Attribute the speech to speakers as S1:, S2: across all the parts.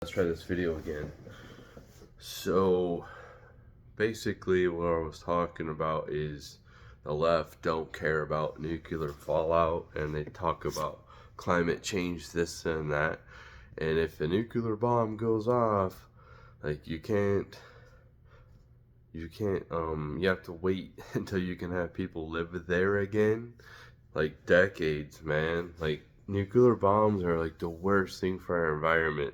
S1: Let's try this video again. So basically what I was talking about is the left don't care about nuclear fallout, and they talk about climate change, this and that. And if a nuclear bomb goes off, like you have to wait until you can have people live there again. Like decades, man. Like nuclear bombs are like the worst thing for our environment.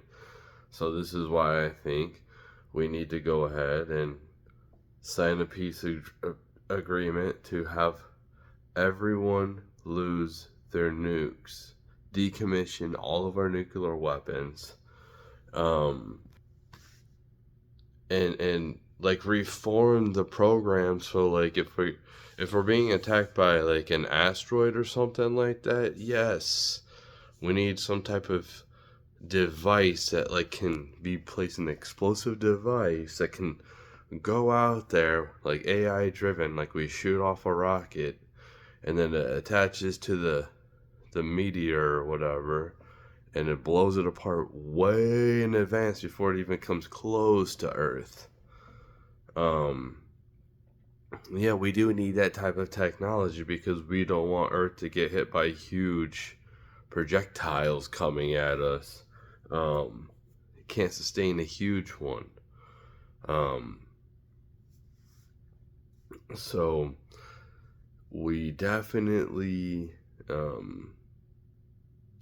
S1: So this is why I think we need to go ahead and sign a agreement to have everyone lose their nukes, decommission all of our nuclear weapons, um, and like reform the program so like if we're being attacked by like an asteroid or something like that, yes, we need some type of device that like can be placed an explosive device that can go out there like AI driven, like we shoot off a rocket and then it attaches to the meteor or whatever, and it blows it apart way in advance before it even comes close to Earth. Um yeah, we do need that type of technology because we don't want Earth to get hit by huge projectiles coming at us. It can't sustain a huge one. Um, so we definitely um,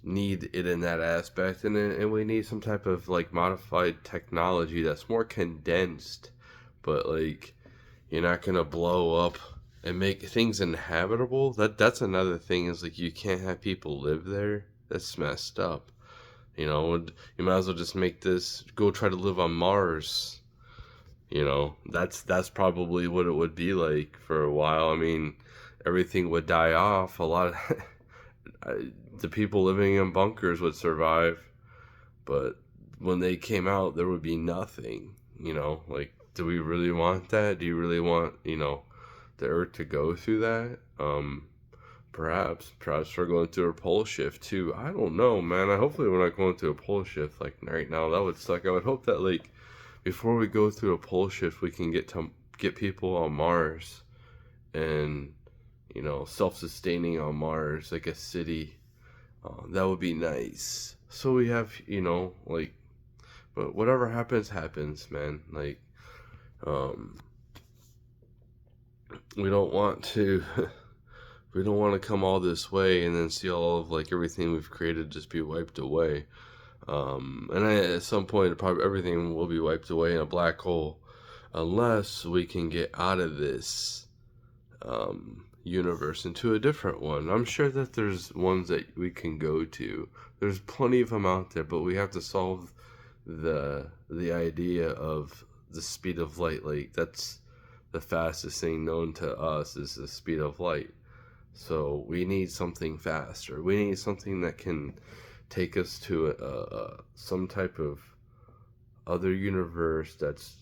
S1: need it in that aspect, and we need some type of like modified technology that's more condensed, but like you're not gonna blow up and make things inhabitable. That's another thing, is like you can't have people live there. That's messed up. You might as well just make this go try to live on Mars. That's probably what it would be like for a while. I mean, everything would die off. A lot of the people living in bunkers would survive, but when they came out, there would be nothing. Like, do we really want that? Do you really want the Earth to go through that? Perhaps we're going through a pole shift too. I don't know, man. Hopefully we're not going through a pole shift like right now. That would suck. I would hope that like before we go through a pole shift, we can get people on Mars and self-sustaining on Mars, like a city. That would be nice. So we have like, but whatever happens, happens, man. Like, um, we don't want to. We don't want to come all this way and then see all of like everything we've created just be wiped away. At some point, probably everything will be wiped away in a black hole, unless we can get out of this universe into a different one. I'm sure that there's ones that we can go to. There's plenty of them out there, but we have to solve the idea of the speed of light. Like, that's the fastest thing known to us, is the speed of light. So we need something faster. We need something that can take us to some type of other universe that's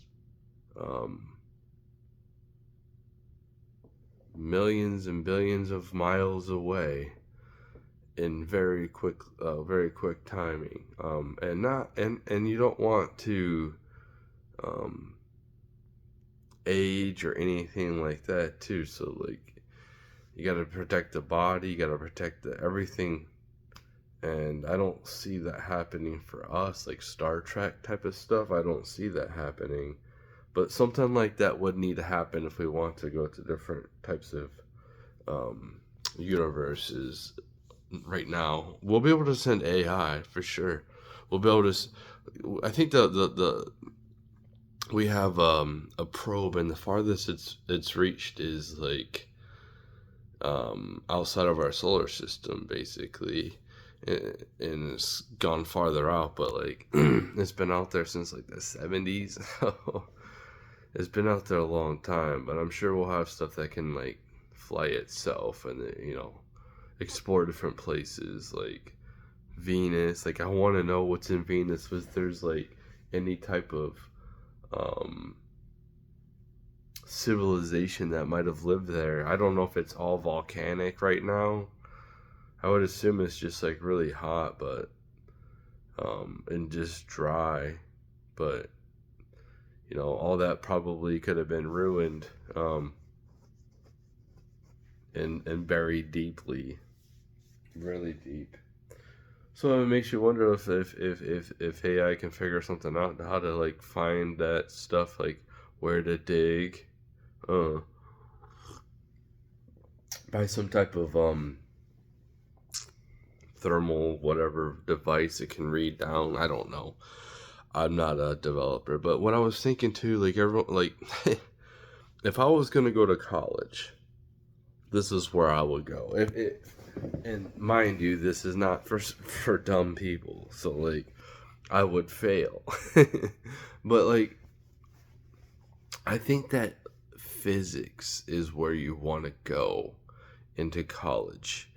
S1: um, millions and billions of miles away in very quick timing. And you don't want to um, age or anything like that too. So like, you got to protect the body, you got to protect everything. And I don't see that happening for us, like Star Trek type of stuff. I don't see that happening. But something like that would need to happen if we want to go to different types of um, universes. Right now, we'll be able to send AI for sure. We'll be able to. I think the we have a probe, and the farthest it's reached is like outside of our solar system, basically, and it's gone farther out. But like, it's been out there since like the 70s. It's been out there a long time. But I'm sure we'll have stuff that can like fly itself, and explore different places like Venus. Like, I want to know what's in Venus. Was there's like any type of um civilization that might have lived there. I don't know if it's all volcanic right now. I would assume it's just like really hot, but and just dry. But all that probably could have been ruined, and buried deeply, really deep. So it makes you wonder if AI can figure something out, how to like find that stuff, like where to dig, uh, by some type of thermal whatever device it can read down. I don't know. I'm not a developer, but what I was thinking too, like everyone, like if I was gonna go to college, this is where I would go. If it, and mind you, this is not for dumb people, so like I would fail. But like I think that physics is where you want to go into college.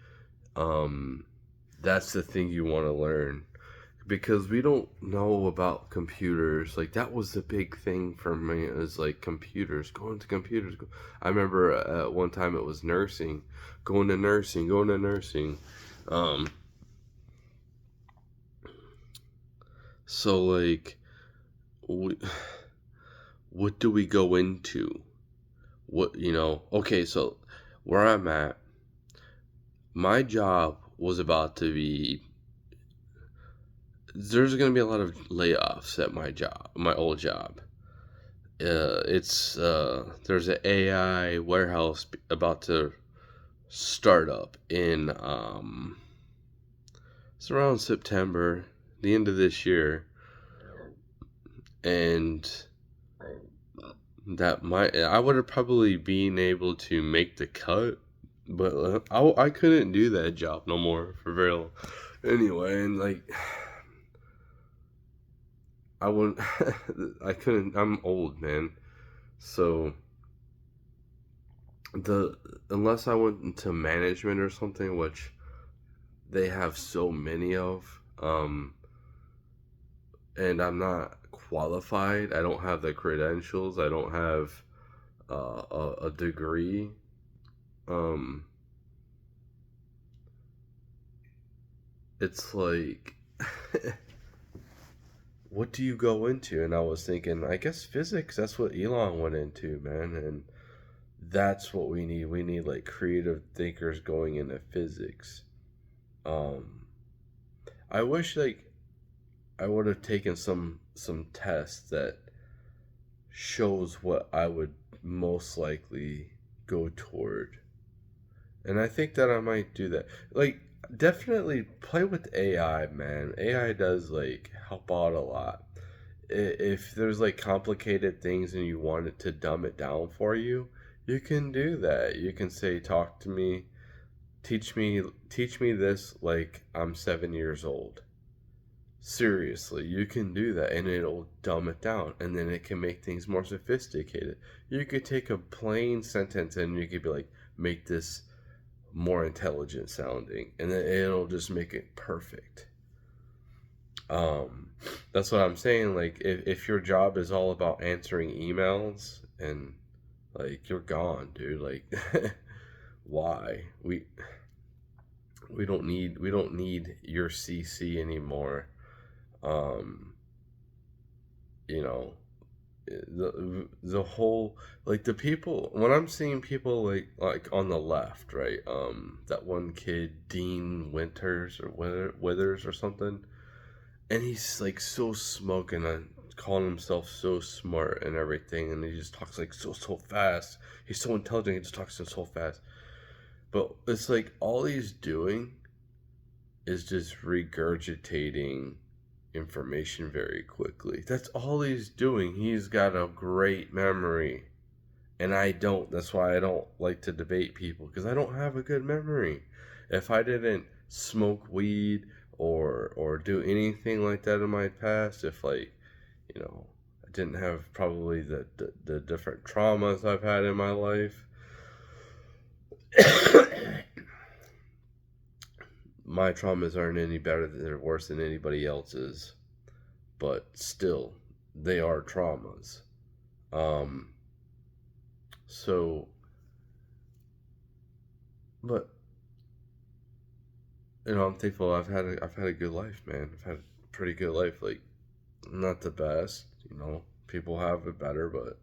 S1: Um, that's the thing you want to learn, because we don't know about computers. Like that was the big thing for me, is like computers, going to computers. I remember at one time it was nursing, going to nursing. Um, so like, we, what do we go into? Okay, so where I'm at, my job was about to be, there's going to be a lot of layoffs at my old job. There's an AI warehouse about to start up in, it's around September, the end of this year, and I would have probably been able to make the cut, but I couldn't do that job no more for very long. Anyway, and like I wouldn't, I couldn't. I'm old, man. So the unless I went into management or something, which they have so many of, and I'm not qualified. I don't have the credentials. I don't have a degree. Um, it's like, what do you go into? And I was thinking, I guess physics. That's what Elon went into, man, and that's what we need. We need like creative thinkers going into physics. Um, I wish like I would have taken some tests that shows what I would most likely go toward. And I think that I might do that. Like definitely play with AI, man. AI does like help out a lot. If there's like complicated things and you want it to dumb it down for you, you can do that. You can say talk to me, teach me this like I'm 7 years old. Seriously, you can do that and it'll dumb it down and then it can make things more sophisticated. You could take a plain sentence and you could be like, make this more intelligent sounding, and then it'll just make it perfect. Um, that's what I'm saying. Like, if your job is all about answering emails and like you're gone, dude. Like, why? We don't need your CC anymore. Um, you know, the whole, like the people, when I'm seeing people like on the left, right, that one kid, Dean Winters or Withers or something, and he's like so smoking and calling himself so smart and everything, and he just talks like so fast. He's so intelligent, he just talks so fast. But it's like all he's doing is just regurgitating information very quickly. That's all he's doing. He's got a great memory. And I don't. That's why I don't like to debate people, because I don't have a good memory. If I didn't smoke weed or do anything like that in my past, if like, I didn't have probably the different traumas I've had in my life, my traumas aren't any better than they're worse than anybody else's, but still, they are traumas. Um, so, but I'm thankful I've had a good life, man. I've had pretty good life. Like, not the best, you know. People have it better, but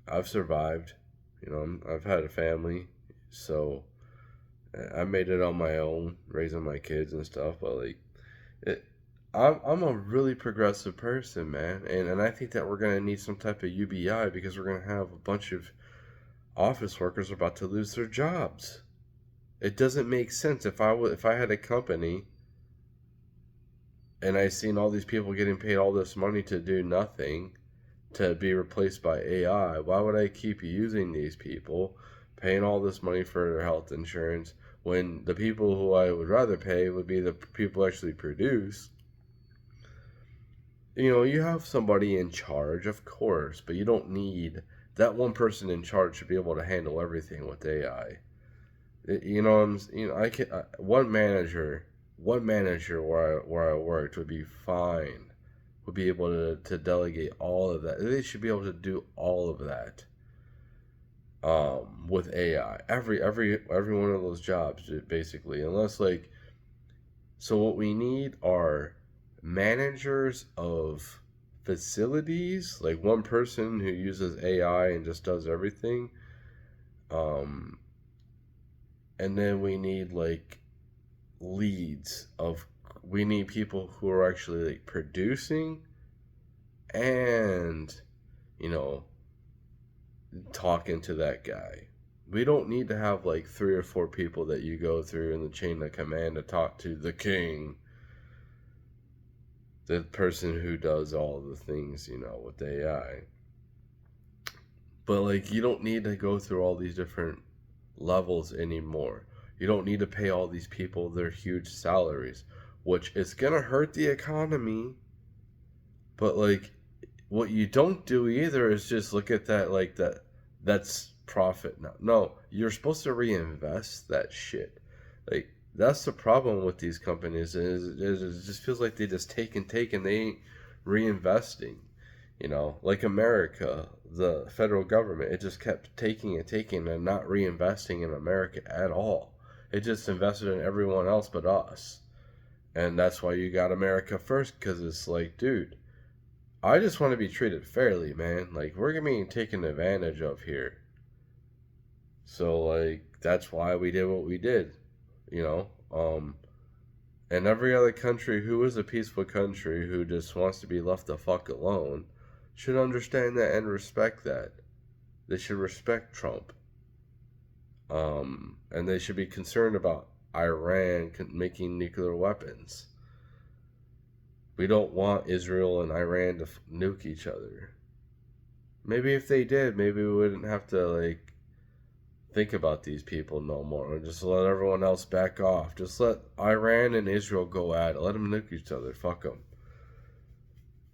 S1: I've survived. You know, I've had a family, so I made it on my own, raising my kids and stuff. But like, it, I'm a really progressive person, man, and I think that we're gonna need some type of UBI because we're gonna have a bunch of office workers about to lose their jobs. It doesn't make sense if I had a company and I seen all these people getting paid all this money to do nothing, to be replaced by AI. Why would I keep using these people, paying all this money for their health insurance, when the people who I would rather pay would be the people who actually produce? You know, you have somebody in charge, of course, but you don't need that one person in charge to be able to handle everything with AI. You know, I can one manager where I worked would be fine, would be able to delegate all of that. They should be able to do all of that with AI. Every one of those jobs, basically, unless like, so what we need are managers of facilities, like one person who uses AI and just does everything. Um, and then we need like leads of, we need people who are actually like producing and, you know, talking to that guy. We don't need to have like 3 or 4 people that you go through in the chain of command to talk to the king, the person who does all the things, you know, with AI. But like, you don't need to go through all these different levels anymore. You don't need to pay all these people their huge salaries, which is gonna hurt the economy. But like, what you don't do either is just look at that like that's profit now. No, you're supposed to reinvest that shit. Like, that's the problem with these companies is it just feels like they just take and take and they ain't reinvesting. You know, like America, the federal government, it just kept taking and taking and not reinvesting in America at all. It just invested in everyone else but us. And that's why you got America first, because it's like, dude, I just want to be treated fairly, man. Like, we're being taken advantage of here. So, like, that's why we did what we did, you know? And every other country who is a peaceful country who just wants to be left the fuck alone should understand that and respect that. They should respect Trump. And they should be concerned about Iran making nuclear weapons. We don't want Israel and Iran to nuke each other. Maybe if they did, maybe we wouldn't have to, like, think about these people no more. And just let everyone else back off. Just let Iran and Israel go at it. Let them nuke each other. Fuck them.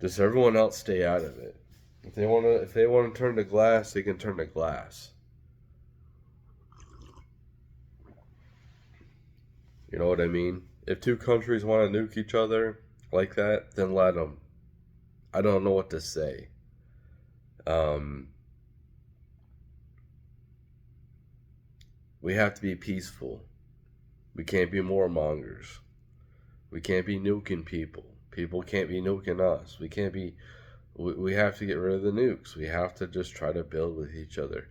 S1: Just everyone else stay out of it. If they want to turn to glass, they can turn to glass. You know what I mean? If 2 countries want to nuke each other like that, then let them. I don't know what to say. We have to be peaceful. We can't be warmongers. We can't be nuking people. People can't be nuking us. We have to get rid of the nukes. We have to just try to build with each other.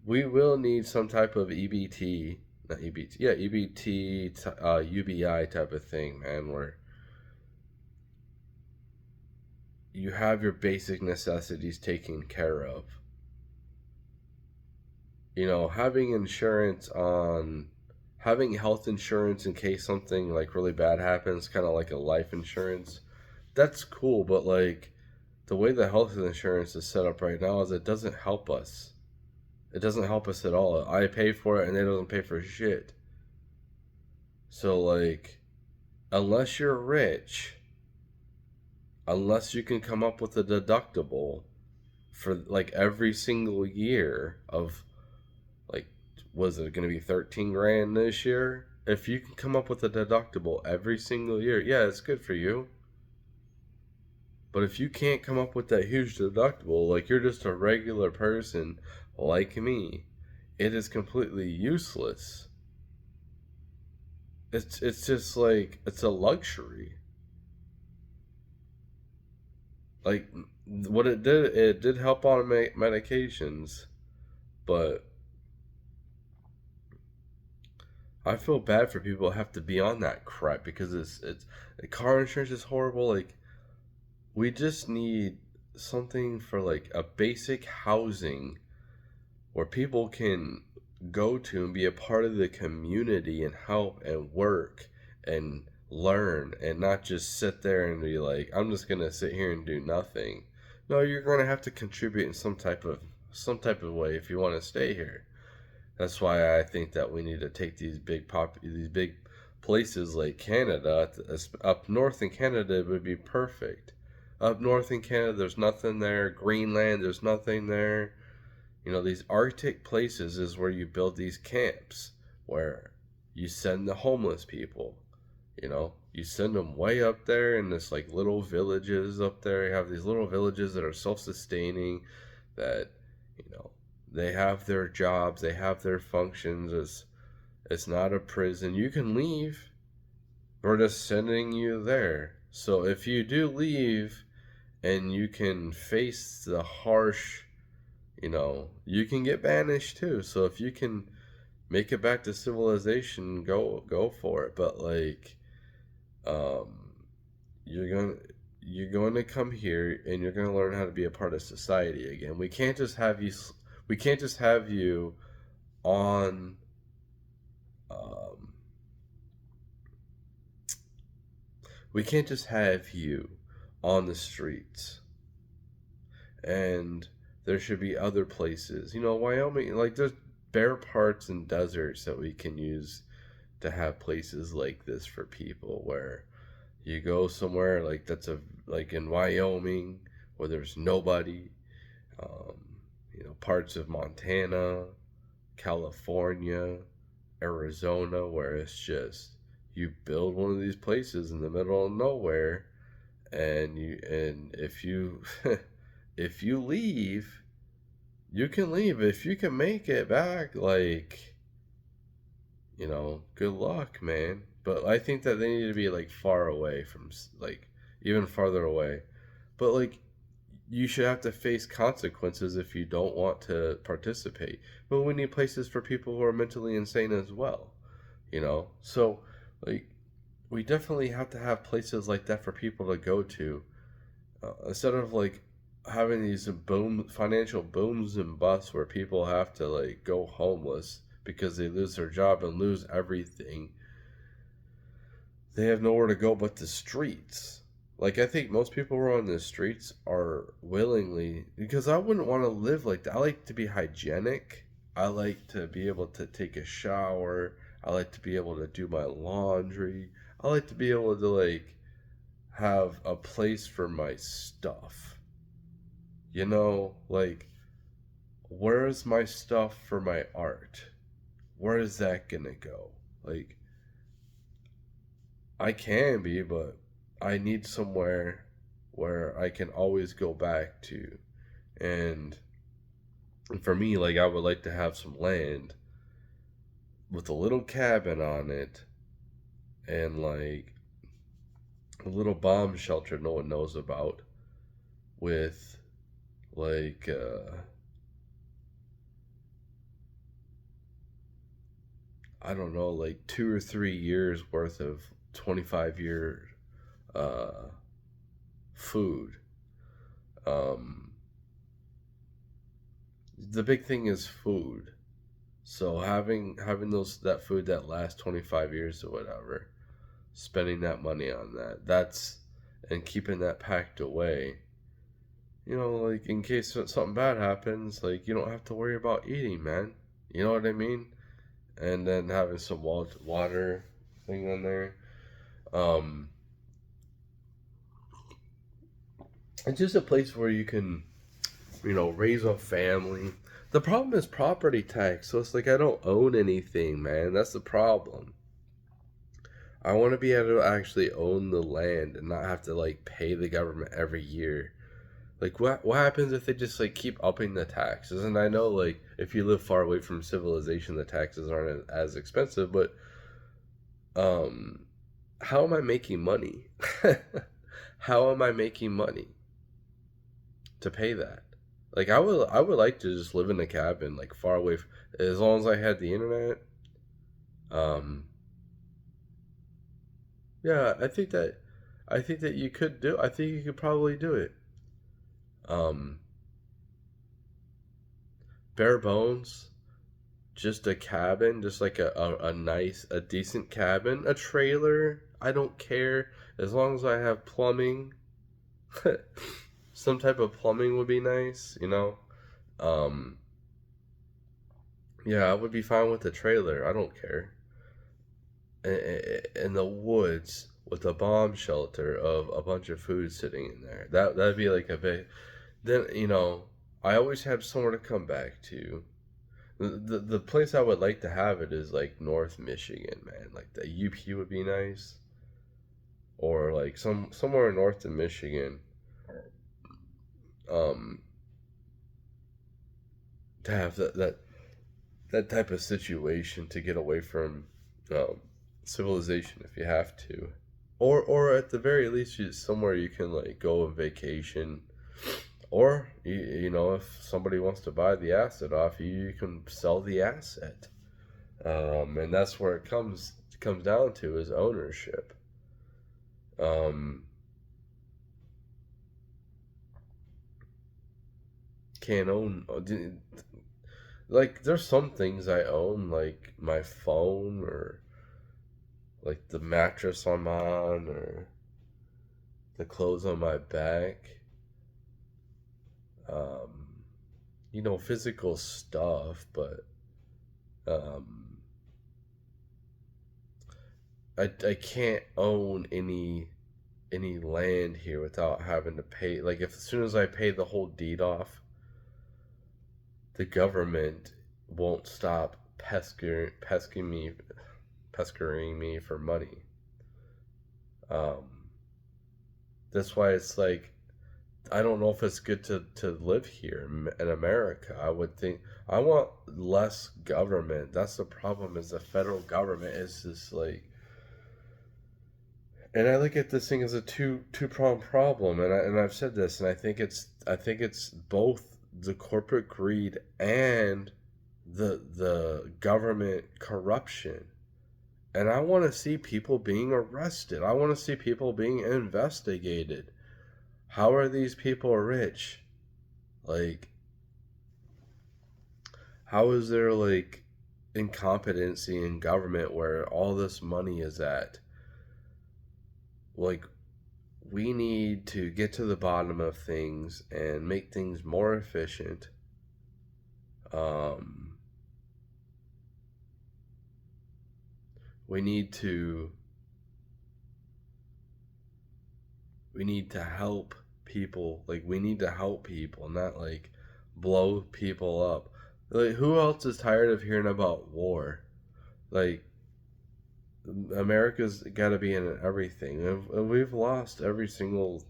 S1: We will need some type of EBT, not EBT, yeah, EBT, UBI type of thing, man, where you have your basic necessities taken care of. You know, having health insurance in case something like really bad happens, kind of like a life insurance, that's cool, but like, the way the health insurance is set up right now is it doesn't help us. It doesn't help us at all. I pay for it and it doesn't pay for shit. So like, unless you're rich, unless you can come up with a deductible for like every single year of, like, was it going to be 13 grand this year? If you can come up with a deductible every single year, yeah, it's good for you. But if you can't come up with that huge deductible, like you're just a regular person like me, it is completely useless. it's just like it's a luxury. Like what it did help on medications, but I feel bad for people who have to be on that crap because it's car insurance is horrible. Like we just need something for like a basic housing where people can go to and be a part of the community and help and work and learn and not just sit there and be like, I'm just gonna sit here and do nothing. No, you're gonna have to contribute in some type of way if you want to stay here. That's why I think that we need to take these big places like Canada. Up north in Canada it would be perfect. Up north in Canada, there's nothing there. Greenland, there's nothing there. These Arctic places is where you build these camps where you send the homeless people. You send them way up there in this like little villages up there. You have these little villages that are self-sustaining, that you know they have their jobs, they have their functions. It's not a prison. You can leave. We're just sending you there. So if you do leave and you can face the harsh, you can get banished too. So if you can make it back to civilization, go for it. But like, um, you're going to come here and you're going to learn how to be a part of society again. We can't just have you on. Um, we can't just have you on the streets. And there should be other places. Wyoming, like there's bare parts and deserts that we can use to have places like this for people where you go somewhere like in Wyoming where there's nobody. Um, parts of Montana, California, Arizona, where it's just you build one of these places in the middle of nowhere, and if you if you leave, you can leave. If you can make it back, like, good luck, man. But I think that they need to be like far away from, like, even farther away. But like, you should have to face consequences if you don't want to participate. But we need places for people who are mentally insane as well, So, like, we definitely have to have places like that for people to go to, instead of like having these financial booms and busts where people have to like go homeless because they lose their job and lose everything. They have nowhere to go but the streets. Like, I think most people who are on the streets are willingly, because I wouldn't want to live like that. I like to be hygienic. I like to be able to take a shower. I like to be able to do my laundry. I like to be able to like have a place for my stuff. Like, where's my stuff for my art? Where is that gonna go? Like, I can be, but I need somewhere where I can always go back to. And for me, like, I would like to have some land with a little cabin on it and like a little bomb shelter no one knows about, with like I don't know, like 2 or 3 years worth of 25-year uh, food. Um, the big thing is food. So having that food that lasts 25 years or whatever, spending that money on that's and keeping that packed away. Like in case something bad happens, like you don't have to worry about eating, man. You know what I mean? And then having some water thing on there. Um, it's just a place where you can, raise a family. The problem is property tax. So it's like I don't own anything, man. That's the problem. I want to be able to actually own the land and not have to like pay the government every year. Like what happens if they just like keep upping the taxes? And I know like if you live far away from civilization, the taxes aren't as expensive, but Um, how am I making money? How am I making money to pay that? Like I would like to just live in a cabin like far away as long as I had the internet. Um, yeah, I think that you could do. I think you could probably do it. Um, bare bones, just a cabin, just like a nice, a decent cabin, a trailer. I don't care as long as I have plumbing. Some type of plumbing would be nice, you know. Um, yeah, I would be fine with the trailer. I don't care. In the woods with a bomb shelter of a bunch of food sitting in there. That'd be like a big. Then I always have somewhere to come back to. The place I would like to have it is like North Michigan, man. Like the UP would be nice, or like somewhere north of Michigan. Um, to have that type of situation to get away from um, civilization if you have to, or at the very least somewhere you can like go on vacation, or if somebody wants to buy the asset off you, you can sell the asset, and that's where it comes down to is ownership. Um, can't own like there's some things I own like my phone or like the mattress I'm on or the clothes on my back. Um, physical stuff, but um, I can't own any land here without having to pay. Like if as soon as I pay the whole deed off, the government won't stop pestering me for money. Um, that's why it's like I don't know if it's good to live here in America. I would think I want less government. That's the problem. Is the federal government is just like, and I look at this thing as a two pronged problem. And I've said this, and I think it's both the corporate greed and the government corruption. And I want to see people being arrested. I want to see people being investigated. How are these people rich? Like, how is there like incompetency in government where all this money is at? Like, we need to get to the bottom of things and make things more efficient. Um, we need to we need to help people. Like, we need to help people, not like blow people up. Like, who else is tired of hearing about war? Like, America's got to be in everything. And we've lost every single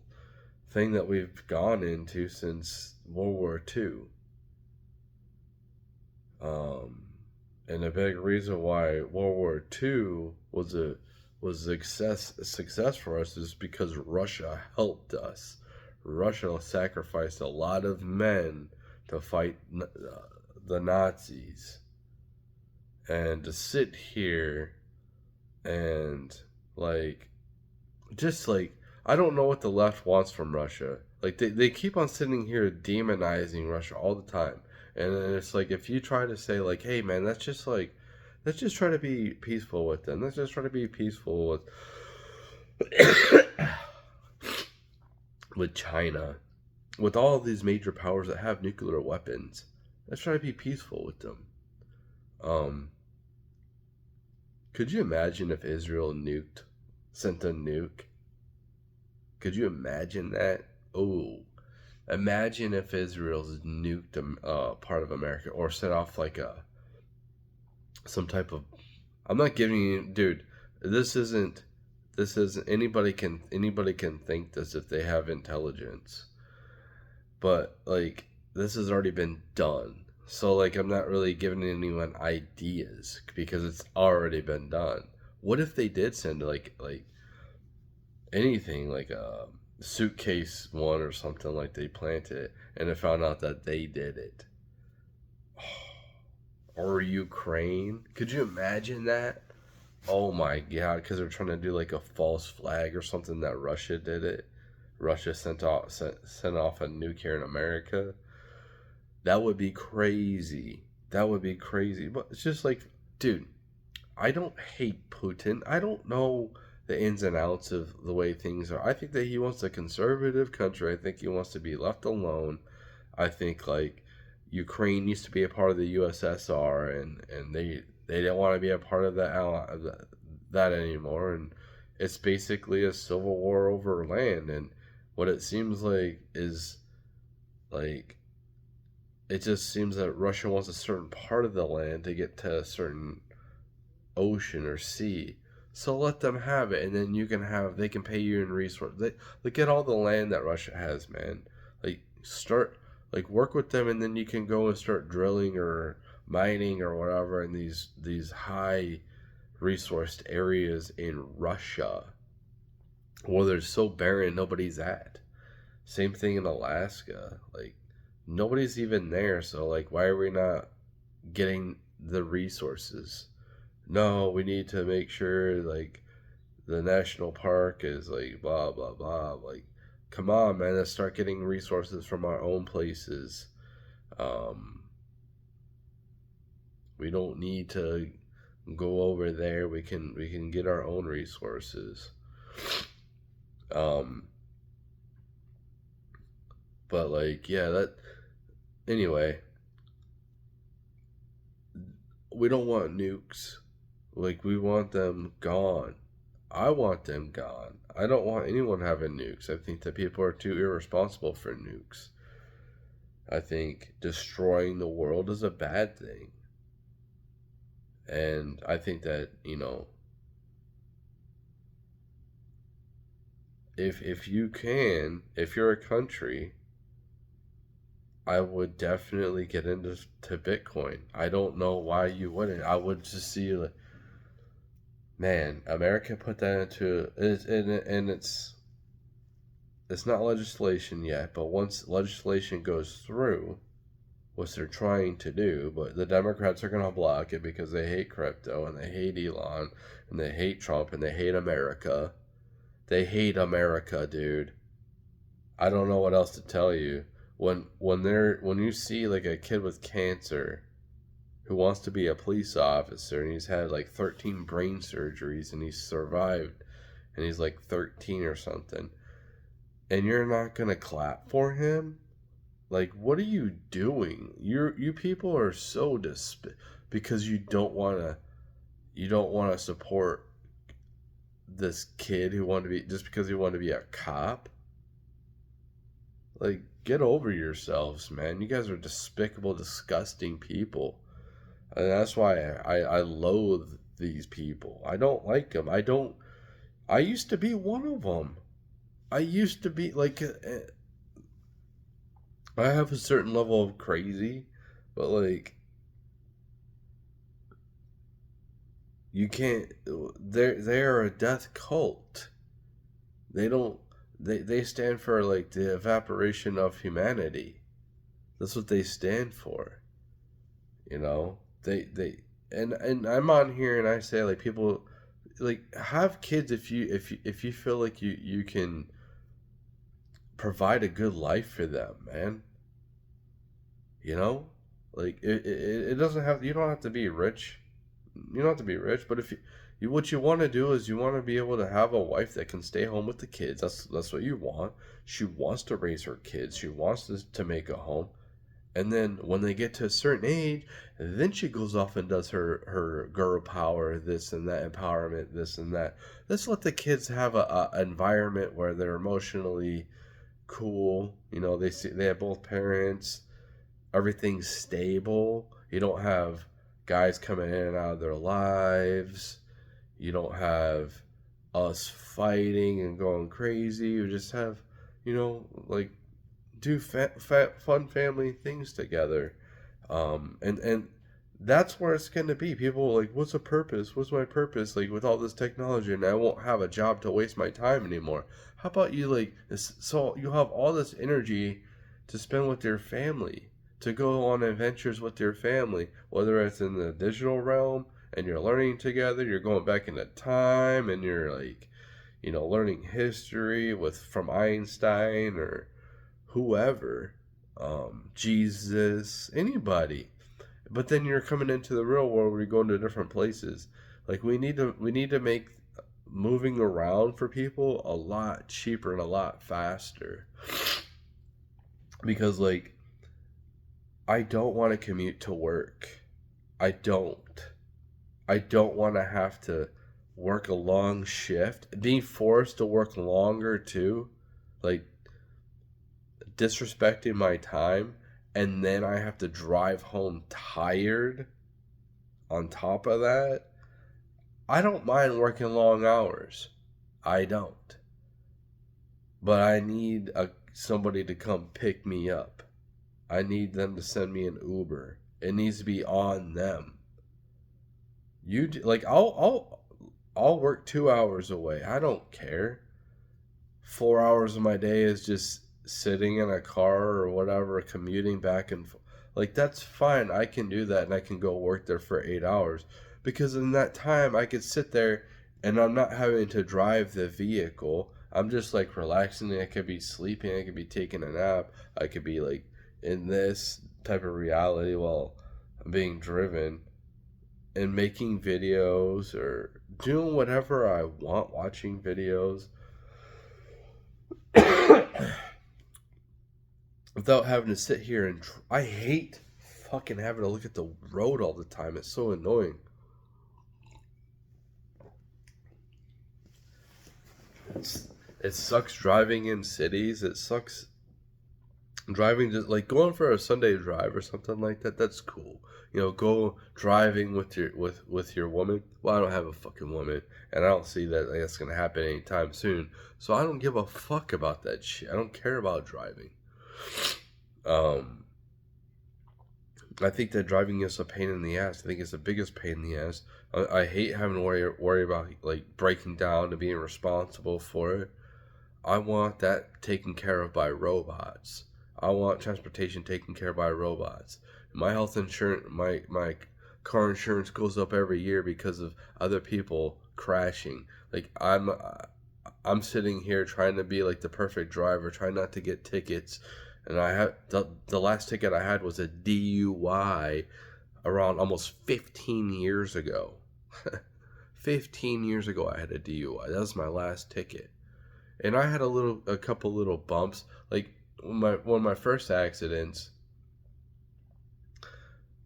S1: thing that we've gone into since World War II. Um, and a big reason why World War II was a success for us is because Russia helped us. Russia sacrificed a lot of men to fight the Nazis, and to sit here and like just like I don't know what the left wants from Russia. Like they keep on sitting here demonizing Russia all the time. And then it's like if you try to say like, hey man, let's just try to be peaceful with them. Let's just try to be peaceful with China, with all of these major powers that have nuclear weapons. Let's try to be peaceful with them. Um, could you imagine if Israel sent a nuke? Could you imagine that? Oh, imagine if Israel's nuked part of America or set off like some type of. I'm not giving you, dude. This isn't. This isn't. Anybody can think this if they have intelligence, but like this has already been done. So like I'm not really giving anyone ideas because it's already been done. what if they did send like anything like a suitcase one or something, like they planted it and they found out that they did it? Or Ukraine? Could you imagine that? Oh my god, because they're trying to do like a false flag or something that Russia did it. Russia sent off a nuke here in America. That would be crazy. That would be crazy. But it's just like, dude, I don't hate Putin. I don't know the ins and outs of the way things are. I think that he wants a conservative country. I think he wants to be left alone. I think like Ukraine used to be a part of the USSR, and they don't want to be a part of that anymore. And it's basically a civil war over land. And what it seems like is like it just seems that Russia wants a certain part of the land to get to a certain ocean or sea. So let them have it, and then they can pay you in resources. They get all the land that Russia has, man. Like start like work with them, and then you can go and start drilling or mining or whatever in these high resourced areas in Russia, where they're so barren nobody's at. Same thing in Alaska. Like nobody's even there, so like why are we not getting the resources? No, we need to make sure like the national park is like blah blah blah. Like, come on, man, let's start getting resources from our own places. Um, we don't need to go over there. We can get our own resources. Um, but like yeah, that anyway. We don't want nukes. Like we want them gone. I want them gone. I don't want anyone having nukes. I think that people are too irresponsible for nukes. I think destroying the world is a bad thing. And I think that, if you can, if you're a country, I would definitely get into Bitcoin. I don't know why you wouldn't. I would just see like, man, America put that into it, and it's not legislation yet, but once legislation goes through, what they're trying to do, but the Democrats are going to block it because they hate crypto and they hate Elon and they hate Trump and they hate America. They hate America, dude. I don't know what else to tell you. When you see like a kid with cancer who wants to be a police officer and he's had like 13 brain surgeries and he's survived and he's like 13 or something, and you're not going to clap for him? Like, what are you doing? You people are so because you don't want to support this kid who wanted to be just because he wanted to be a cop. Like, get over yourselves, man. You guys are despicable, disgusting people. And that's why I loathe these people. I don't like them. I used to be one of them. I used to be like, I have a certain level of crazy, but like, you can't, they're a death cult. They don't, they stand for like the evaporation of humanity. That's what they stand for. You know, and I'm on here and I say like people like have kids if you feel like you can provide a good life for them, man. You know, like it doesn't have, you don't have to be rich. You don't have to be rich, but if you what you want to do is you want to be able to have a wife that can stay home with the kids. That's what you want. She wants to raise her kids. She wants to make a home. And then when they get to a certain age, then she goes off and does her girl power, this and that, empowerment, this and that. Let's let the kids have a environment where they're emotionally cool. You know, they have both parents. Everything's stable. You don't have guys coming in and out of their lives. You don't have us fighting and going crazy. You just have, like do fun family things together, and That's where it's going to be. People are like, what's a purpose? What's my purpose? Like, with all this technology, and I won't have a job to waste my time anymore. How about you, like, so you have all this energy to spend with your family, to go on adventures with your family, whether it's in the digital realm and you're learning together, you're going back into time and you're like, learning history with from Einstein or whoever, Jesus, anybody. But then you're coming into the real world where you're going to different places. Like we need to make moving around for people a lot cheaper and a lot faster. Because like I don't want to commute to work. I don't. I don't want to have to work a long shift. Being forced to work longer too. Like disrespecting my time, and then I have to drive home tired on top of that. I don't mind working long hours. I don't. But I need somebody to come pick me up. I need them to send me an Uber. It needs to be on them. Like I'll work 2 hours away. I don't care. 4 hours of my day is just sitting in a car or whatever, commuting back and forth. Like that's fine. I can do that and I can go work there for 8 hours because in that time I could sit there and I'm not having to drive the vehicle. I'm just like relaxing. I could be sleeping. I could be taking a nap. I could be like in this type of reality while I'm being driven and making videos or doing whatever I want, watching videos without having to sit here and I hate fucking having to look at the road all the time. It's so annoying. It sucks driving in cities. It sucks driving just like going for a Sunday drive or something like that. That's cool. Go driving with your woman. Well, I don't have a fucking woman, and I don't see that that's gonna happen anytime soon. So I don't give a fuck about that shit. I don't care about driving. Um, I think that driving is a pain in the ass. I think it's the biggest pain in the ass. I hate having to worry about like breaking down and being responsible for it. I want that taken care of by robots. I want transportation taken care of by robots. My health insurance, my car insurance goes up every year because of other people crashing. Like I'm sitting here trying to be like the perfect driver, trying not to get tickets, and I had the last ticket I had was a DUI around almost 15 years ago. 15 years ago I had a DUI. That was my last ticket. And I had a couple little bumps. Like one of my first accidents,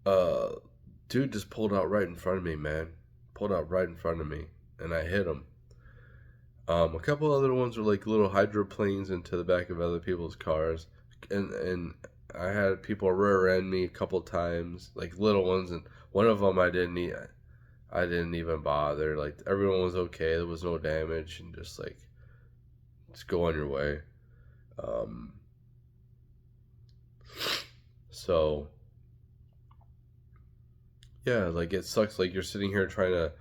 S1: uh dude just pulled out right in front of me, man. Pulled out right in front of me and I hit him. A couple other ones were like little hydroplanes into the back of other people's cars, and I had people rear end me a couple times, like little ones, and one of them I didn't even bother. Like everyone was okay, there was no damage, and just go on your way. Um, so yeah, like it sucks. Like you're sitting here trying to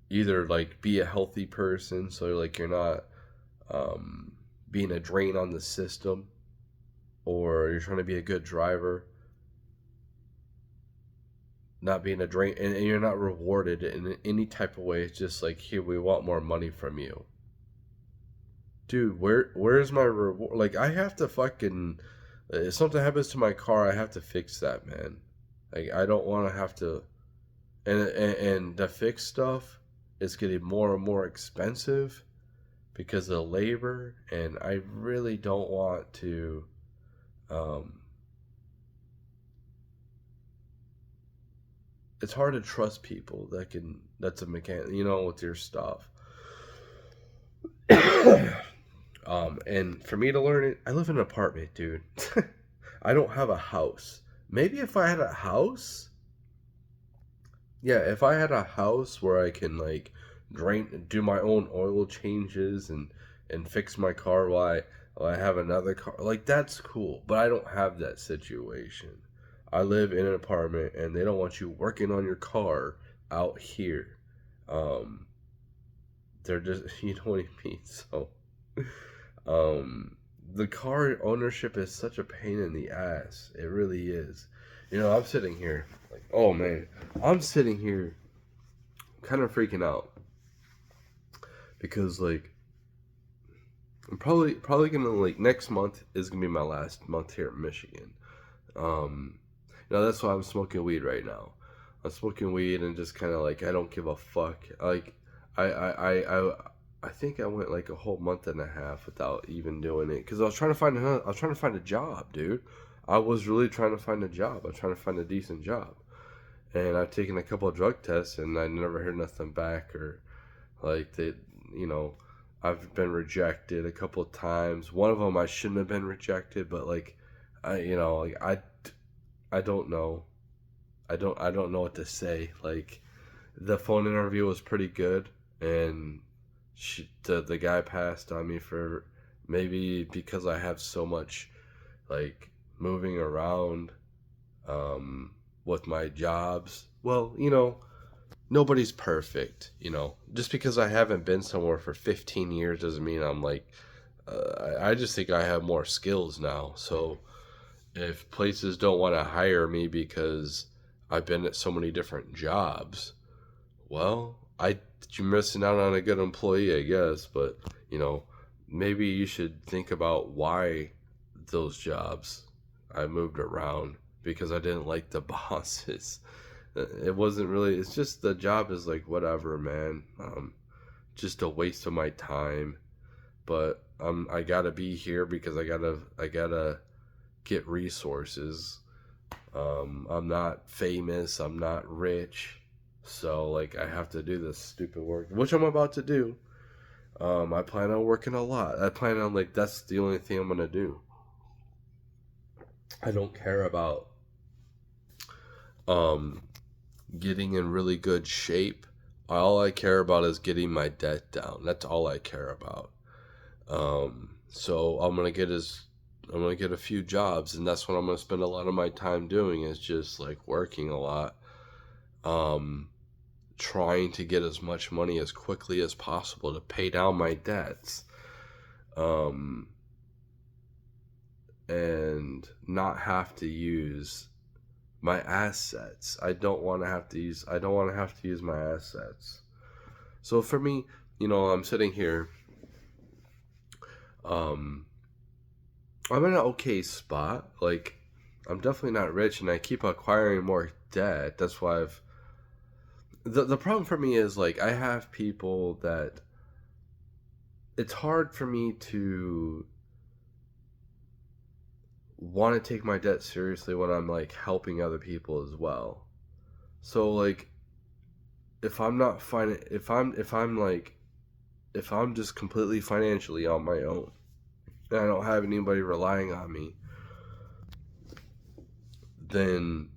S1: either like be a healthy person, so like you're not um, being a drain on the system, or you're trying to be a good driver, not being a drain, and you're not rewarded in any type of way. It's just like, here, we want more money from you, dude. Where's my reward? Like I have to fucking if something happens to my car, I have to fix that, man. Like I don't want to have to, and the fix stuff is getting more and more expensive because of labor, and I really don't want to. Um, it's hard to trust people that's a mechanic, with your stuff. And for me to learn it, I live in an apartment, dude. I don't have a house. Maybe if I had a house, yeah, if I had a house where I can like do my own oil changes and fix my car while I have another car, like that's cool. But I don't have that situation. I live in an apartment, and they don't want you working on your car out here. Um, they're just, you know what I mean? So, um, the car ownership is such a pain in the ass. It really is. I'm sitting here, like, oh man, I'm sitting here kind of freaking out because, like, I'm probably gonna, like, next month is gonna be my last month here in Michigan. Um, that's why I'm smoking weed right now. I'm smoking weed and just kind of like I don't give a fuck. Like I think I went like a whole month and a half without even doing it because I was trying to find a job, dude. I was really trying to find a job. I was trying to find a decent job, and I've taken a couple of drug tests and I never heard nothing back or like they, you know, I've been rejected a couple of times. One of them I shouldn't have been rejected, but like I don't know. I don't know what to say. Like the phone interview was pretty good, and the guy passed on me for maybe because I have so much like moving around um, with my jobs. Well, nobody's perfect. Just because I haven't been somewhere for 15 years doesn't mean I'm like. I just think I have more skills now, so if places don't want to hire me because I've been at so many different jobs, well, you're missing out on a good employee, I guess. But maybe you should think about why those jobs I moved around because I didn't like the bosses. It wasn't really. It's just the job is like whatever, man. Just a waste of my time. But I gotta be here because I gotta get resources. I'm not famous. I'm not rich. So, like, I have to do this stupid work, which I'm about to do. I plan on working a lot. I plan on, like, that's the only thing I'm going to do. I don't care about um, getting in really good shape. All I care about is getting my debt down. That's all I care about. So I'm gonna get a few jobs, and that's what I'm gonna spend a lot of my time doing is just like working a lot, um, trying to get as much money as quickly as possible to pay down my debts, um, and not have to use my assets. I don't want to have to use my assets. So for me, I'm sitting here. Um, I'm in an okay spot. Like, I'm definitely not rich, and I keep acquiring more debt. That's why the problem for me is like I have people that it's hard for me to want to take my debt seriously when I'm like helping other people as well. So like if I'm not fine if I'm just completely financially on my own and I don't have anybody relying on me, then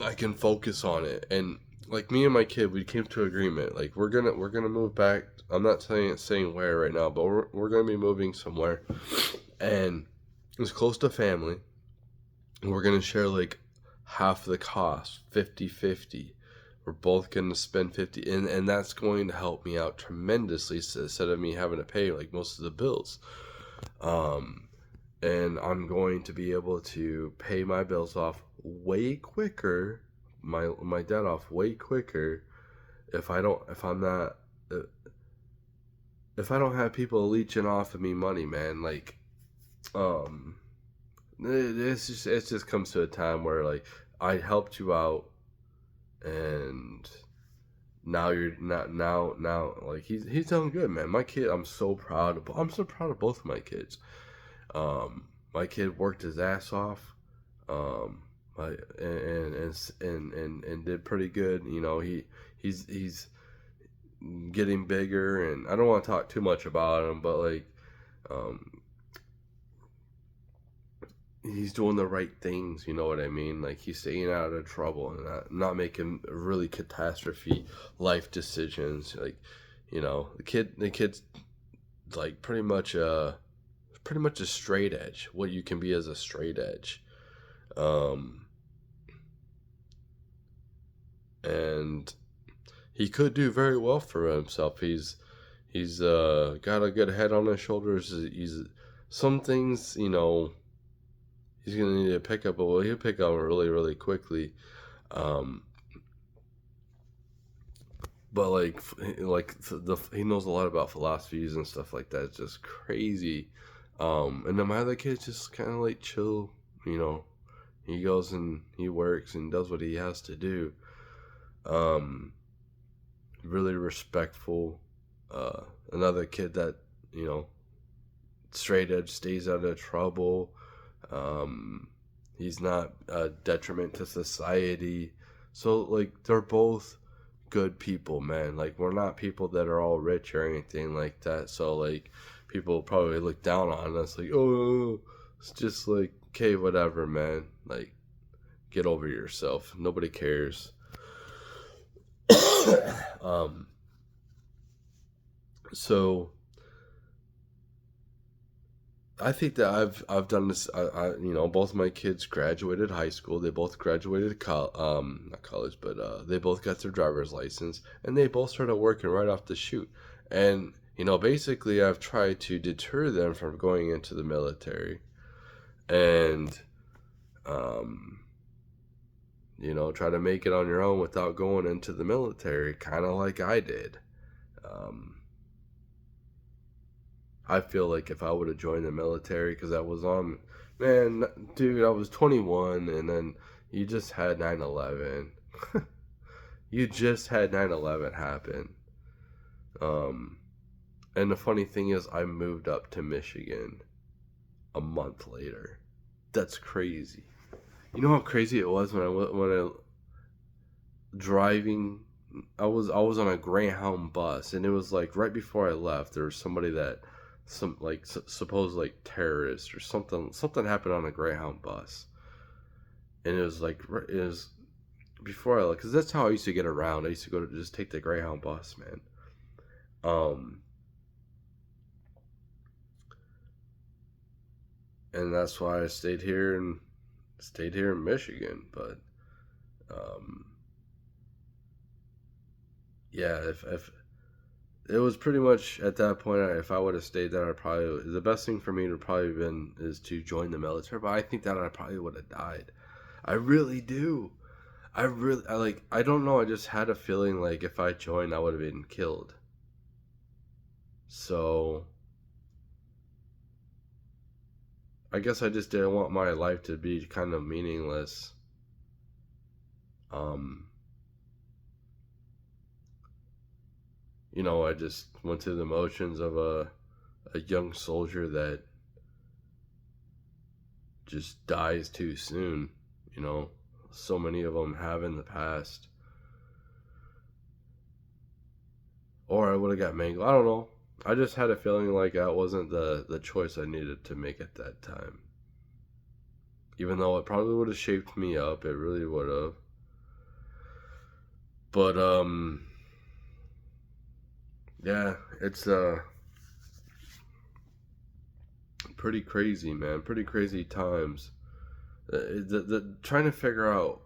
S1: I can focus on it. And like me and my kid, we came to agreement. Like we're gonna move back. I'm not saying where right now, but we're gonna be moving somewhere, and it's close to family. And we're gonna share like half the cost, 50-50. We're both gonna spend 50, and that's going to help me out tremendously. So instead of me having to pay like most of the bills, um, and I'm going to be able to pay my bills off way quicker, my debt off way quicker if I'm not if I don't have people leeching off of me money, man. Like, um, it just comes to a time where like I helped you out, and now you're not now like he's done good, man. My kid, I'm so proud of both of my kids. My kid worked his ass off, um, and did pretty good. He's getting bigger, and I don't want to talk too much about him, but like, um, he's doing the right things. You know what I mean? Like he's staying out of trouble and not making really catastrophe life decisions. Like, the kid's like pretty much a straight edge. What you can be as a straight edge. Um, and he could do very well for himself. He's got a good head on his shoulders. He's some things, he's gonna need to pick up, but he'll pick up really, really quickly. Um, but he knows a lot about philosophies and stuff like that. It's just crazy. And then my other kid's just kind of like chill. He goes and he works and does what he has to do. Um, Really respectful. Another kid that straight edge, stays out of trouble. Um, he's not a detriment to society. So like they're both good people, man. Like we're not people that are all rich or anything like that. So like people probably look down on us like, oh, it's just like, okay, whatever, man. Like get over yourself. Nobody cares. um so I think that I've done this. Both my kids graduated high school. They both graduated not college, but they both got their driver's license, and they both started working right off the shoot. And basically, I've tried to deter them from going into the military, and try to make it on your own without going into the military, kind of like I did. Um, I feel like if I would have joined the military, because I was on, man, dude, I was 21, and then you just had 9/11. You just had 9/11 happen. Um, and the funny thing is, I moved up to Michigan a month later. That's crazy. You know how crazy it was when I driving. I was on a Greyhound bus, and it was like right before I left. There was somebody that some like supposed like terrorist or something happened on a Greyhound bus, and it was before I left, because that's how I used to get around. I used to go to just take the Greyhound bus, man. Um, and that's why I stayed here in Michigan. But um, yeah, if it was pretty much at that point, if I would have stayed there, the best thing for me to probably been is to join the military. But I think that I probably would have died. I really do. I don't know. I just had a feeling like if I joined, I would have been killed. So I guess I just didn't want my life to be kind of meaningless. Um, I just went through the motions of a young soldier that just dies too soon. So many of them have in the past. Or I would have got mangled. I don't know. I just had a feeling like that wasn't the choice I needed to make at that time. Even though it probably would have shaped me up, it really would have. But yeah, it's pretty crazy, man. Pretty crazy times. The trying to figure out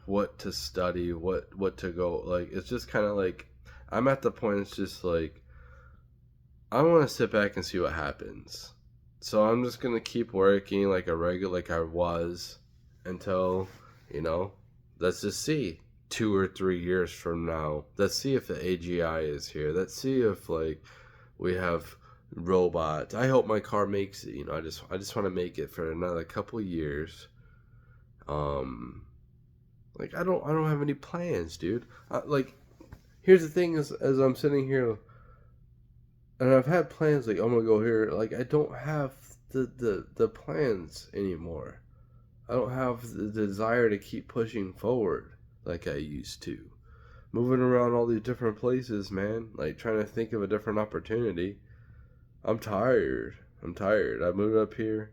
S1: what to study, what to go, like it's just kind of like I'm at the point. It's just like I want to sit back and see what happens. So I'm just gonna keep working like I was until let's just see 2 or 3 years from now. Let's see if the AGI is here. Let's see if like we have robots. I hope my car makes it. I just want to make it for another couple years. Um, like I don't have any plans, dude. Like here's the thing: is as I'm sitting here, and I've had plans like I'm gonna go here. Like I don't have the plans anymore. I don't have the desire to keep pushing forward like I used to. Moving around all these different places, man. Like trying to think of a different opportunity. I'm tired. I moved up here,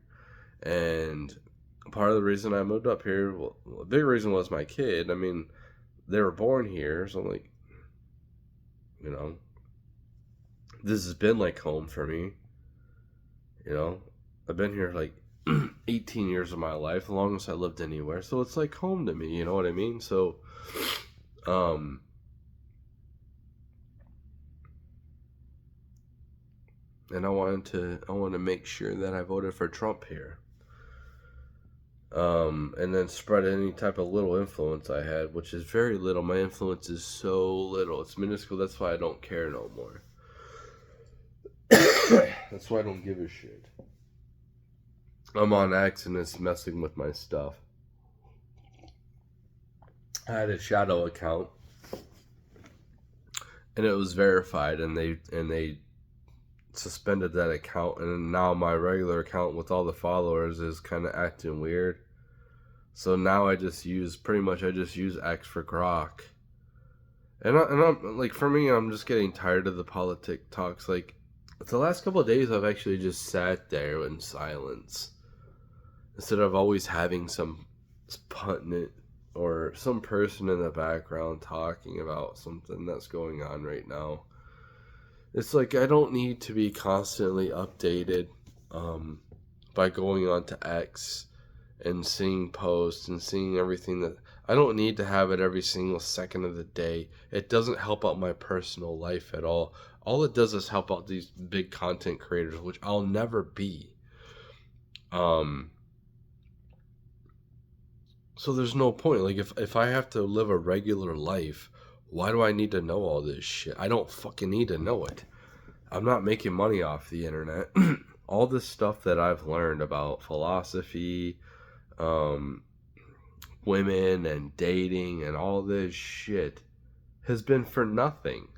S1: and part of the reason I moved up here, well, a big reason was my kid. I mean, they were born here, so I'm like, you know, this has been like home for me. I've been here like 18 years of my life, the longest I lived anywhere, so it's like home to me. You know what I mean? So Um, and I want to make sure that I voted for Trump here. And then spread any type of little influence I had, which is very little. My influence is so little; it's minuscule. That's why I don't care no more. That's why I don't give a shit. I'm on X and it's messing with my stuff. I had a shadow account, and it was verified, and they suspended that account, and now my regular account with all the followers is kind of acting weird. So now I just use X for Grok. And I'm like, for me, I'm just getting tired of the politic talks. Like, the last couple of days, I've actually just sat there in silence instead of always having some pundit or some person in the background talking about something that's going on right now. It's like I don't need to be constantly updated by going on to X and seeing posts and seeing everything that I don't need to have it every single second of the day. It doesn't help out my personal life at all. All it does is help out these big content creators, which I'll never be. So there's no point. Like if I have to live a regular life, why do I need to know all this shit? I don't fucking need to know it. I'm not making money off the internet. All this stuff that I've learned about philosophy, women and dating and all this shit has been for nothing.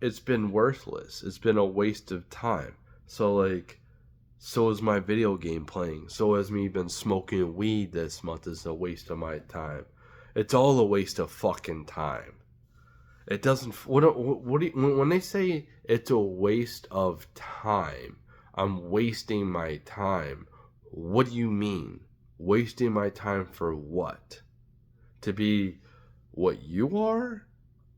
S1: It's been worthless. It's been a waste of time. So is my video game playing. So has me been smoking weed this month is a waste of my time. It's all a waste of fucking time. It doesn't. When they say it's a waste of time, I'm wasting my time. What do you mean? Wasting my time for what? To be what you are?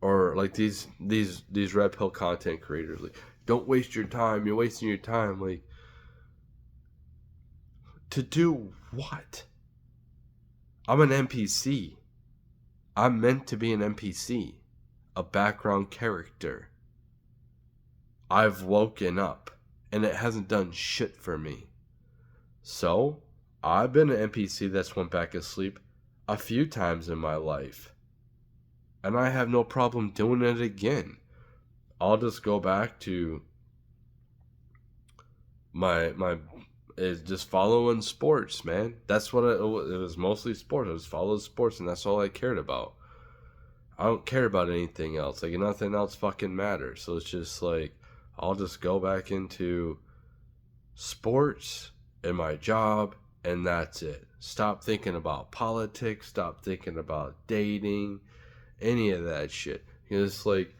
S1: Or like these red pill content creators, like, don't waste your time, you're wasting your time. Like, to do what? I'm an NPC. I'm meant to be an NPC, a background character. I've woken up and it hasn't done shit for me. So, I've been an NPC that's went back asleep a few times in my life. And I have no problem doing it again. I'll just go back to my is just following sports, man. That's what it was, mostly sports. I just followed sports, and that's all I cared about. I don't care about anything else. Like, nothing else fucking matters. So it's just like, I'll just go back into sports and my job, and that's it. Stop thinking about politics. Stop thinking about dating. Any of that shit. Because it's like,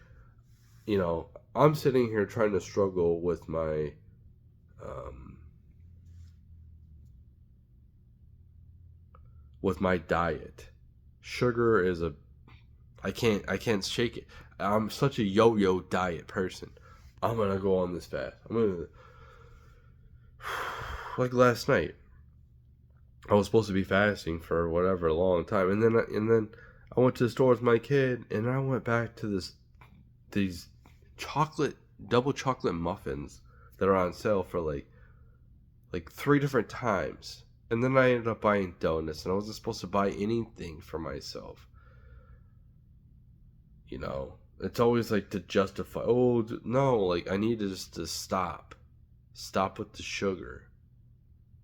S1: I'm sitting here trying to struggle with my diet. Sugar is I can't shake it. I'm such a yo-yo diet person. I'm gonna go on this fast. Like last night, I was supposed to be fasting for whatever a long time, and then I went to the store with my kid, and I went back to these double chocolate muffins that are on sale for like 3 different times. And then I ended up buying donuts, and I wasn't supposed to buy anything for myself. It's always like to justify, oh, no, like I need to just to stop with the sugar.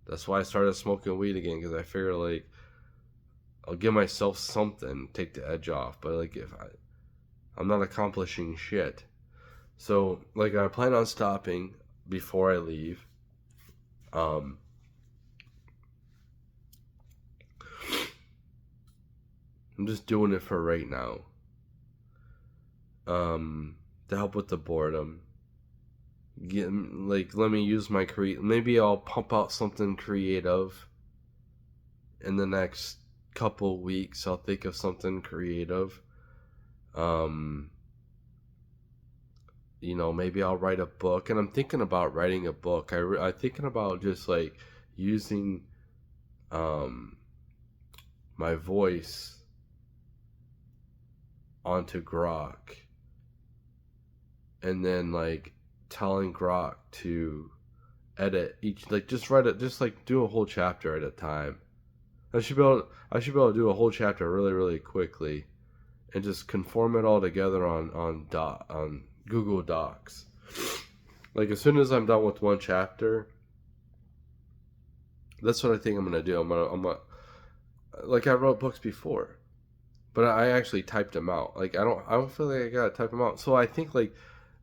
S1: That's why I started smoking weed again, because I figure like I'll give myself something, take the edge off. But like I'm not accomplishing shit. So like I plan on stopping before I leave. I'm just doing it for right now. To help with the boredom. Let me use my maybe I'll pump out something creative in the next couple weeks. I'll think of something creative. Maybe I'll write a book, and I'm thinking about writing a book. I'm thinking about just like using my voice onto Grok, and then like telling Grok to edit each, like just write it, just like do a whole chapter at a time. I should be able to do a whole chapter really, really quickly, and just conform it all together on Google Docs. Like as soon as I'm done with one chapter, that's what I think I'm gonna do. I'm gonna like I wrote books before, but I actually typed them out. Like I don't feel like I gotta type them out. So I think like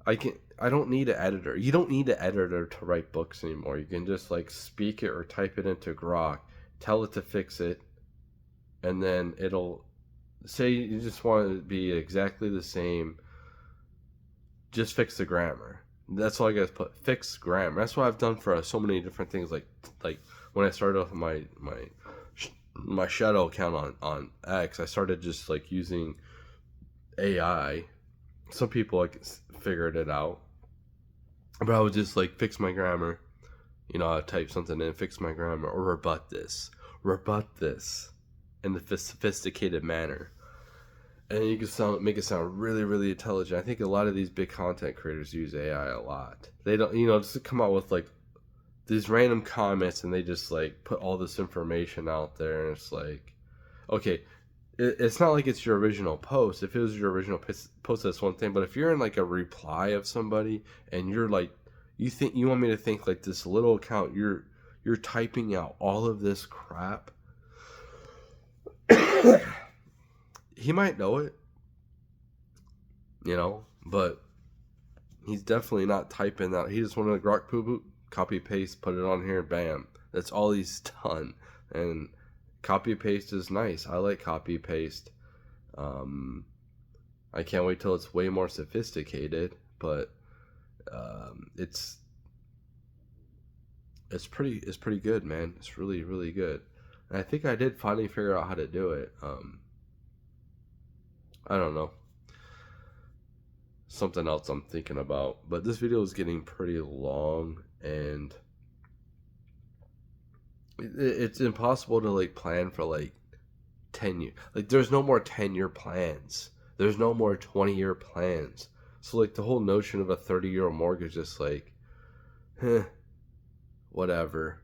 S1: I don't need an editor. You don't need an editor to write books anymore. You can just like speak it or type it into Grok, tell it to fix it, and then it'll say you just want it to be exactly the same. Just fix the grammar. That's all I gotta put. Fix grammar. That's what I've done for so many different things. Like when I started off my shadow account on X, I started just like using AI. Some people like figured it out, but I would just like fix my grammar. You know, I would type something in, fix my grammar, or rebut this in a sophisticated manner, and you can make it sound really, really intelligent. I think a lot of these big content creators use AI a lot. They don't, just to come out with like these random comments, and they just like put all this information out there, and it's like, okay, it's not like it's your original post. If it was your original post, that's one thing. But if you're in like a reply of somebody, and you're like, you want me to think like this little account, you're typing out all of this crap. He might know it, but he's definitely not typing that. He just wanted a Grok poo, copy paste, put it on here, bam. That's all he's done. And copy paste is nice. I like copy paste. I can't wait till it's way more sophisticated, but it's pretty good, man. It's really, really good. And I think I did finally figure out how to do it. I don't know. Something else I'm thinking about. But this video is getting pretty long, and it's impossible to like plan for like 10 years. Like there's no more 10-year plans. There's no more 20-year plans. So like the whole notion of a 30-year mortgage is like, whatever.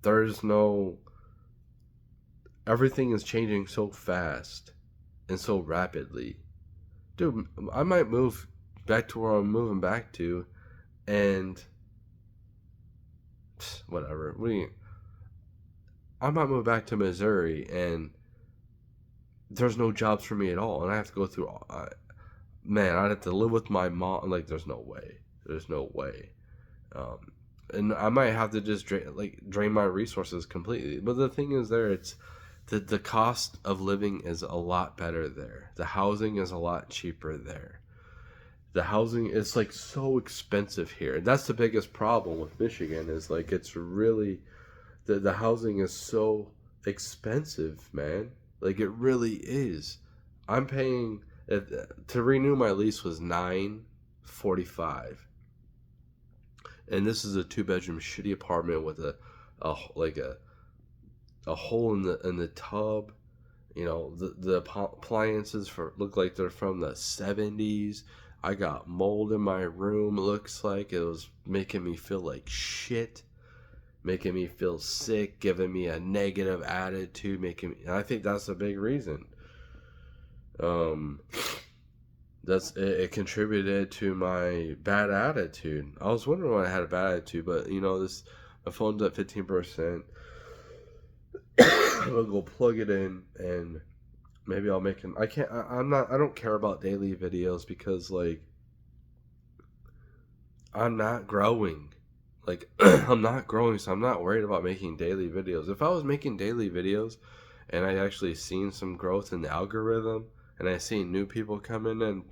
S1: There's no, everything is changing so fast and so rapidly. Dude, I might move back to where I'm moving back to, and whatever. I might move back to Missouri, and there's no jobs for me at all, and I have to go through. Man, I'd have to live with my mom. Like, there's no way. And I might have to just drain my resources completely. But the thing is, it's the cost of living is a lot better there. The housing is a lot cheaper there. The housing is like so expensive here. That's the biggest problem with Michigan, is like it's really the housing is so expensive, man. Like it really is. I'm paying to renew my lease was $9.45, and this is a 2-bedroom shitty apartment with a hole in the tub. The appliances look like they're from the 70s. I got mold in my room. Looks like it was making me feel like shit, making me feel sick, giving me a negative attitude, and I think that's a big reason. It contributed to my bad attitude. I was wondering why I had a bad attitude, but my phone's at 15%. I'll go plug it in, and maybe I'll make I don't care about daily videos, because like I'm not growing. Like I'm not growing, so I'm not worried about making daily videos. If I was making daily videos and I actually seen some growth in the algorithm, and I seen new people come in, and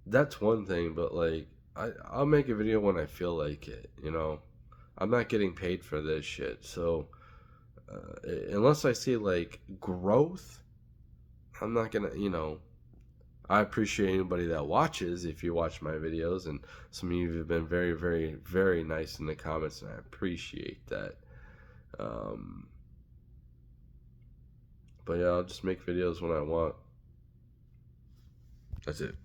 S1: that's one thing. But like I'll make a video when I feel like it. I'm not getting paid for this shit, so unless I see like growth, I'm not gonna. I appreciate anybody that watches. If you watch my videos, and some of you have been very, very, very nice in the comments, and I appreciate that. Um, but yeah, I'll just make videos when I want. That's it.